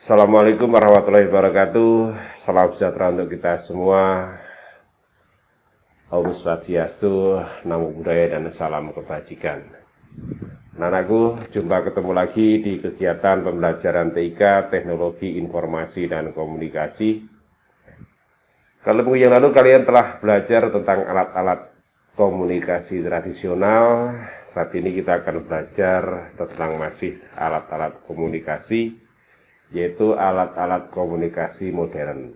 Assalamualaikum warahmatullahi wabarakatuh. Salam sejahtera untuk kita semua. Om Swastiastu, Namo Buddhaya, dan salam kebajikan. Anakku, jumpa ketemu lagi di kegiatan pembelajaran TIK, Teknologi Informasi dan Komunikasi. Kalau minggu yang lalu kalian telah belajar tentang alat-alat komunikasi tradisional. Saat ini kita akan belajar tentang masih alat-alat komunikasi, yaitu alat-alat komunikasi modern.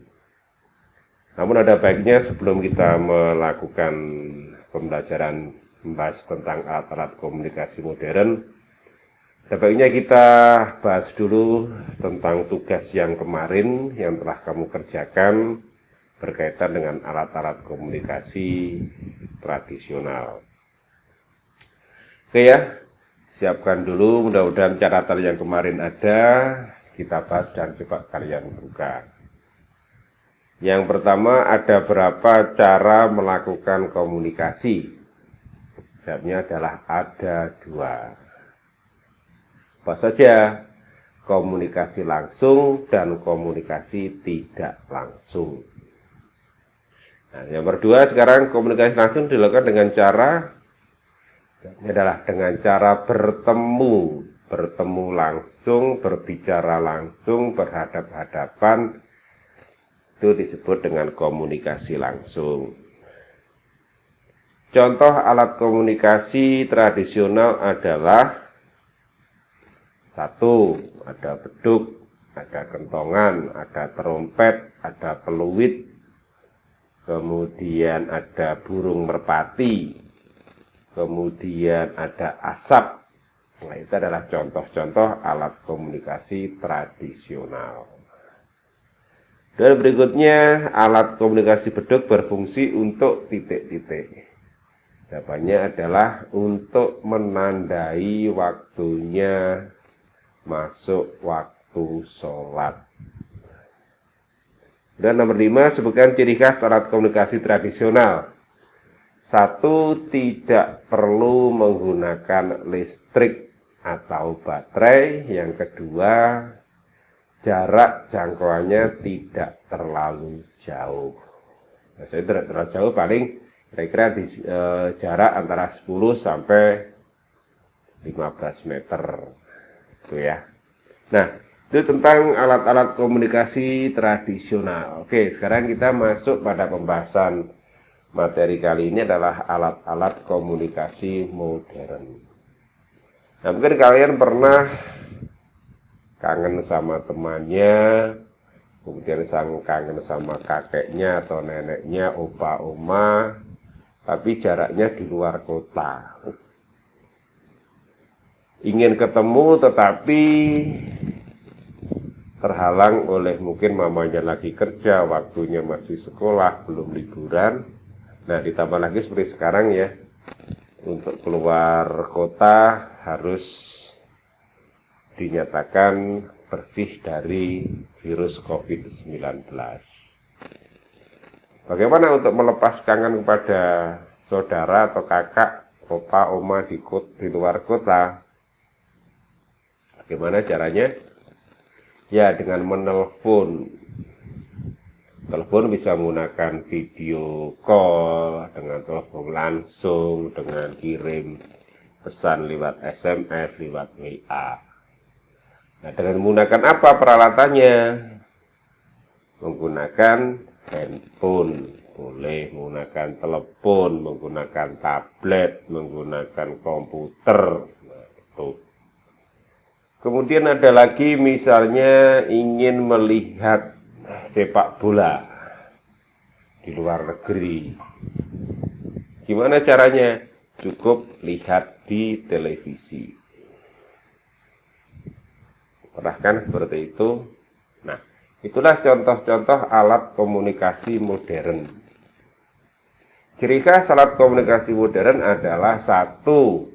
Namun ada baiknya sebelum kita melakukan pembelajaran membahas tentang alat-alat komunikasi modern, ada baiknya kita bahas dulu tentang tugas yang kemarin yang telah kamu kerjakan berkaitan dengan alat-alat komunikasi tradisional. Oke ya, siapkan dulu, mudah-mudahan catatan yang kemarin ada. Kita bahas dan coba kalian buka. Yang pertama, ada berapa cara melakukan komunikasi? Jawabnya adalah ada 2. Apa saja? Komunikasi langsung dan komunikasi tidak langsung. Nah, yang kedua, sekarang komunikasi langsung dilakukan dengan cara, ini adalah dengan cara bertemu langsung, berbicara langsung, berhadap-hadapan. Itu disebut dengan komunikasi langsung. Contoh alat komunikasi tradisional adalah 1. Ada beduk, ada kentongan, ada trompet, ada peluit, kemudian ada burung merpati, kemudian ada asap. Nah, itu adalah contoh-contoh alat komunikasi tradisional. Dan berikutnya, alat komunikasi beduk berfungsi untuk titik-titik. Jawabannya adalah untuk menandai waktunya masuk waktu sholat. Dan nomor 5, sebutkan ciri khas alat komunikasi tradisional. 1. Tidak perlu menggunakan listrik atau baterai. Yang kedua, jarak jangkauannya tidak terlalu jauh. Nah, saya tidak terlalu jauh, paling kira-kira di jarak antara 10 sampai 15 meter. Itu ya. Nah, itu tentang alat-alat komunikasi tradisional. Oke, sekarang kita masuk pada pembahasan materi kali ini adalah alat-alat komunikasi modern. Nah, mungkin kalian pernah kangen sama temannya, kemudian kangen sama kakeknya atau neneknya, opa, oma, tapi jaraknya di luar kota. Ingin ketemu tetapi terhalang oleh mungkin mamanya lagi kerja, waktunya masih sekolah, belum liburan. Nah, ditambah lagi seperti sekarang ya, untuk keluar kota harus dinyatakan bersih dari virus COVID-19. Bagaimana untuk melepas kangen kepada saudara atau kakak, opa, oma di luar kota? Bagaimana caranya? Ya, dengan menelpon. Telepon bisa menggunakan video call, dengan telepon langsung, dengan kirim pesan lewat SMS, lewat WA. Nah, dengan menggunakan apa peralatannya? Menggunakan handphone, boleh menggunakan telepon, menggunakan tablet, menggunakan komputer. Nah, itu. Kemudian ada lagi misalnya ingin melihat sepak bola di luar negeri. Gimana caranya? Cukup lihat di televisi. Pernah kan seperti itu? Nah, itulah contoh-contoh alat komunikasi modern. Ciri khas alat komunikasi modern adalah 1.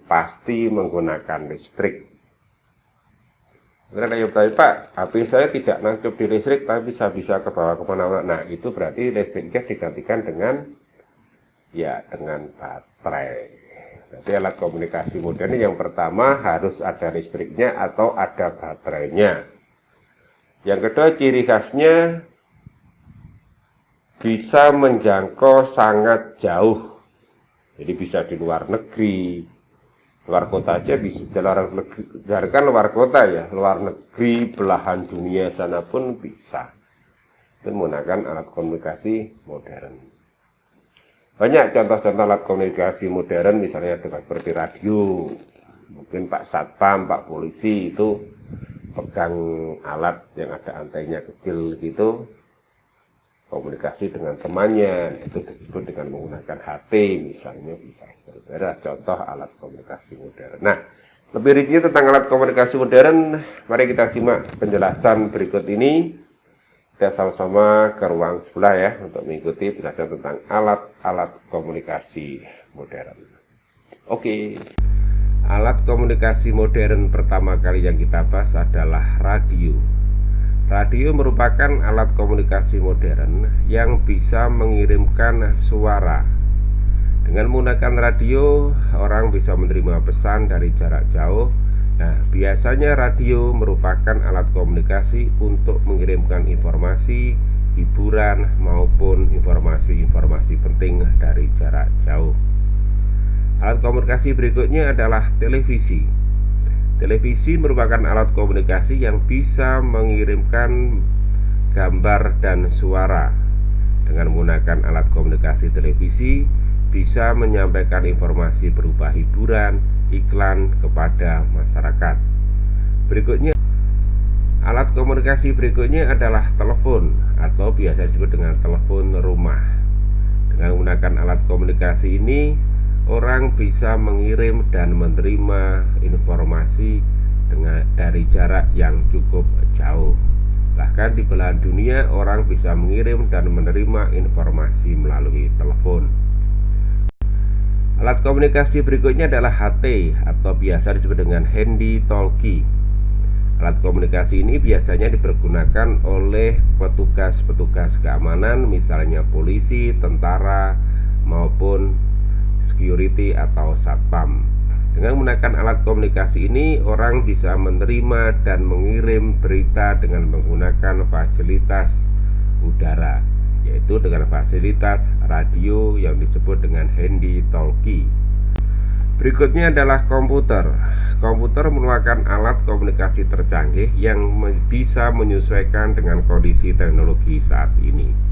Pasti menggunakan listrik. Karena kayak tadi, Pak, HP saya tidak nancep di listrik, tapi bisa ke bawah kemana-mana. Nah, itu berarti listriknya digantikan dengan baterai. Jadi alat komunikasi modern yang pertama harus ada listriknya atau ada baterainya. Yang kedua, ciri khasnya bisa menjangkau sangat jauh. Jadi bisa di luar negeri, luar kota aja bisa, kan luar kota ya, luar negeri, belahan dunia sana pun bisa. Itu menggunakan alat komunikasi modern. Banyak contoh-contoh alat komunikasi modern, misalnya seperti radio. Mungkin Pak Satpam, Pak Polisi itu pegang alat yang ada antainya kecil gitu, komunikasi dengan temannya, itu disebut dengan menggunakan HT misalnya, bisa seperti itu. Ada contoh alat komunikasi modern. Nah, lebih rinci tentang alat komunikasi modern, mari kita simak penjelasan berikut ini. Kita sama-sama ke ruang sebelah ya untuk mengikuti penjelasan tentang alat-alat komunikasi modern. Oke. Alat komunikasi modern pertama kali yang kita bahas adalah radio. Radio merupakan alat komunikasi modern yang bisa mengirimkan suara. Dengan menggunakan radio, orang bisa menerima pesan dari jarak jauh. Nah, biasanya radio merupakan alat komunikasi untuk mengirimkan informasi, hiburan, maupun informasi-informasi penting dari jarak jauh. Alat komunikasi berikutnya adalah televisi. Televisi merupakan alat komunikasi yang bisa mengirimkan gambar dan suara. Dengan menggunakan alat komunikasi televisi, bisa menyampaikan informasi berupa hiburan, iklan kepada masyarakat. Berikutnya, alat komunikasi berikutnya adalah telepon atau biasa disebut dengan telepon rumah. Dengan menggunakan alat komunikasi ini, orang bisa mengirim dan menerima informasi dari jarak yang cukup jauh. Bahkan di belahan dunia, orang bisa mengirim dan menerima informasi melalui telepon. Alat komunikasi berikutnya adalah HT atau biasa disebut dengan handy talkie. Alat komunikasi ini biasanya dipergunakan oleh petugas-petugas keamanan, misalnya polisi, tentara, maupun security atau satpam. Dengan menggunakan alat komunikasi ini, orang bisa menerima dan mengirim berita dengan menggunakan fasilitas udara, yaitu dengan fasilitas radio yang disebut dengan handy talkie. Berikutnya adalah komputer. Komputer merupakan alat komunikasi tercanggih yang bisa menyesuaikan dengan kondisi teknologi saat ini.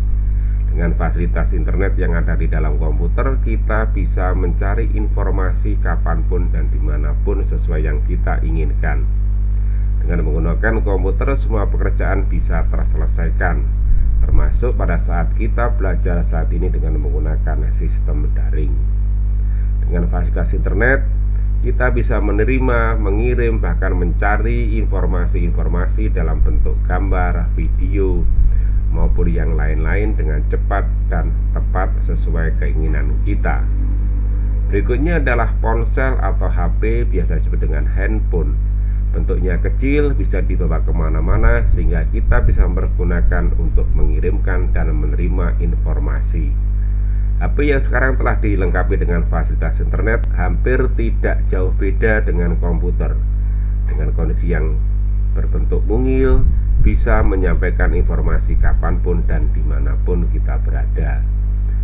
Dengan fasilitas internet yang ada di dalam komputer, kita bisa mencari informasi kapanpun dan dimanapun sesuai yang kita inginkan. Dengan menggunakan komputer, semua pekerjaan bisa terselesaikan, termasuk pada saat kita belajar saat ini dengan menggunakan sistem daring. Dengan fasilitas internet, kita bisa menerima, mengirim, bahkan mencari informasi-informasi dalam bentuk gambar, video, maupun yang lain-lain dengan cepat dan tepat sesuai keinginan kita. Berikutnya adalah ponsel atau HP, biasa disebut dengan handphone. Bentuknya kecil, bisa dibawa kemana-mana, sehingga kita bisa mempergunakan untuk mengirimkan dan menerima informasi. HP yang sekarang telah dilengkapi dengan fasilitas internet hampir tidak jauh beda dengan komputer. Dengan kondisi yang berbentuk mungil, bisa menyampaikan informasi kapanpun dan dimanapun kita berada.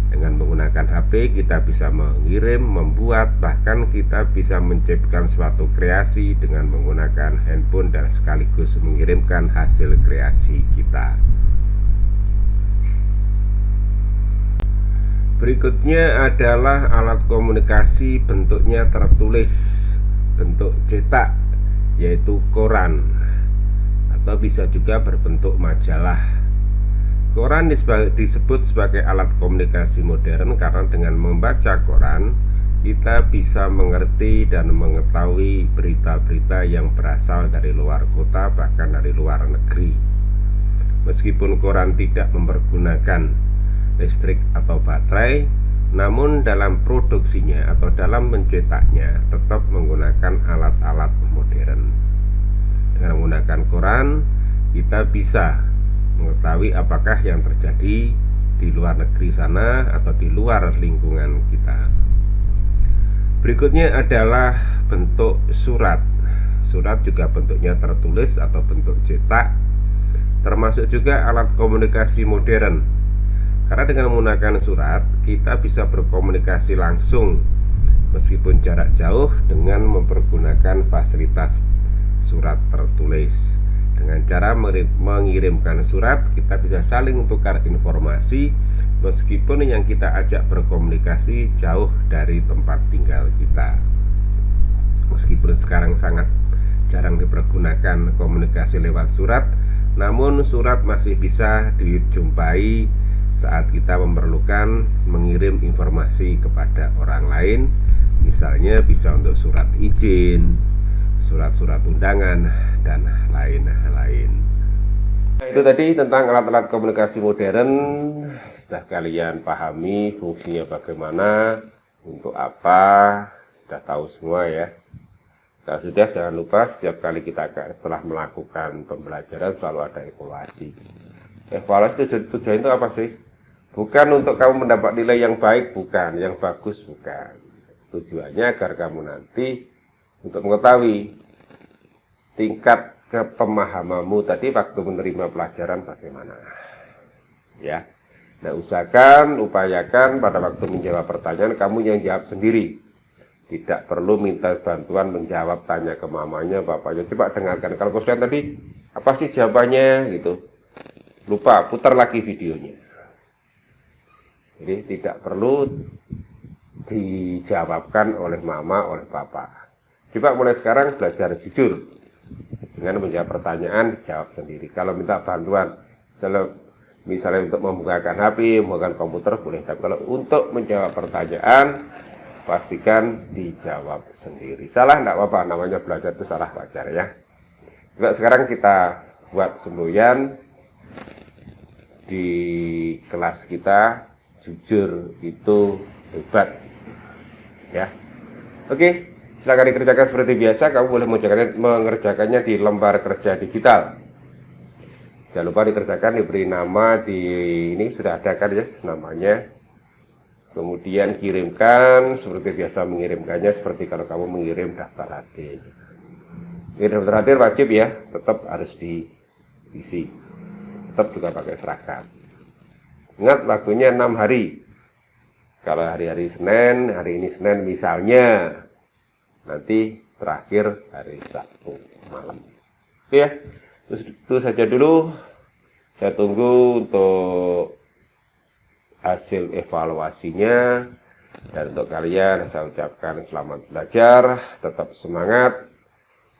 Dengan menggunakan HP, kita bisa mengirim, membuat, bahkan kita bisa menciptakan suatu kreasi dengan menggunakan handphone dan sekaligus mengirimkan hasil kreasi kita. Berikutnya adalah alat komunikasi bentuknya tertulis, bentuk cetak, yaitu koran, atau bisa juga berbentuk majalah. Koran disebut sebagai alat komunikasi modern karena dengan membaca koran, kita bisa mengerti dan mengetahui berita-berita yang berasal dari luar kota, bahkan dari luar negeri. Meskipun koran tidak mempergunakan listrik atau baterai, namun dalam produksinya atau dalam mencetaknya tetap menggunakan alat-alat modern. Dengan menggunakan koran, kita bisa mengetahui apakah yang terjadi di luar negeri sana atau di luar lingkungan kita. Berikutnya adalah bentuk surat. Surat juga bentuknya tertulis atau bentuk cetak. termasuk juga alat komunikasi modern. Karena dengan menggunakan surat, kita bisa berkomunikasi langsung meskipun jarak jauh dengan mempergunakan fasilitas surat tertulis. Dengan cara mengirimkan surat, kita bisa saling tukar informasi meskipun yang kita ajak berkomunikasi jauh dari tempat tinggal kita. Meskipun sekarang sangat jarang dipergunakan komunikasi lewat surat, namun surat masih bisa dijumpai saat kita memerlukan mengirim informasi kepada orang lain. Misalnya bisa untuk surat izin, surat-surat undangan, dan lain-lain. Nah, itu tadi tentang alat-alat komunikasi modern. Sudah kalian pahami fungsinya bagaimana, untuk apa, sudah tahu semua ya. Kalau sudah, jangan lupa setiap kali kita setelah melakukan pembelajaran selalu ada evaluasi. Evaluasi tujuan itu apa sih? Bukan untuk kamu mendapat nilai yang baik, bukan, yang bagus, bukan. Tujuannya agar kamu nanti untuk mengetahui tingkat kepemahamanmu tadi waktu menerima pelajaran bagaimana. Ya. Nah, upayakan pada waktu menjawab pertanyaan kamu yang jawab sendiri. Tidak perlu minta bantuan menjawab, tanya ke mamanya, bapaknya. Coba dengarkan. Kalau kalian tadi, apa sih jawabannya gitu. Lupa, putar lagi videonya. Jadi tidak perlu dijawabkan oleh mama, oleh papa. Coba mulai sekarang belajar jujur. Dengan menjawab pertanyaan, dijawab sendiri. Kalau minta bantuan, misalnya untuk membukakan HP, membukakan komputer, boleh. Tapi kalau untuk menjawab pertanyaan, pastikan dijawab sendiri. Salah enggak apa-apa, namanya belajar itu salah wajar ya. Coba sekarang kita buat semboyan di kelas kita. Jujur itu hebat ya. Oke, silakan dikerjakan seperti biasa. Kamu boleh mengerjakannya di lembar kerja digital. Jangan lupa dikerjakan, diberi nama di ini sudah ada kan ya namanya. Kemudian kirimkan seperti biasa, mengirimkannya seperti kalau kamu mengirim daftar hadir. Daftar hadir wajib ya, tetap harus diisi. Tetap juga pakai seragam. Ingat waktunya 6 hari. Kalau hari-hari Senin, hari ini Senin misalnya, nanti terakhir hari Sabtu malam. Oke ya, itu saja dulu. Saya tunggu untuk hasil evaluasinya. Dan untuk kalian saya ucapkan selamat belajar, tetap semangat,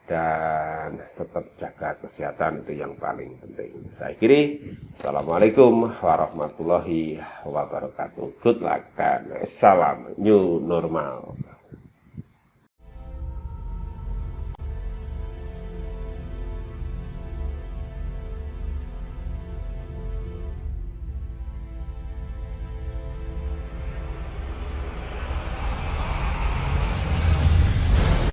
dan tetap jaga kesehatan, itu yang paling penting. Saya akhiri. Assalamualaikum warahmatullahi wabarakatuh. Good luck dan salam new normal.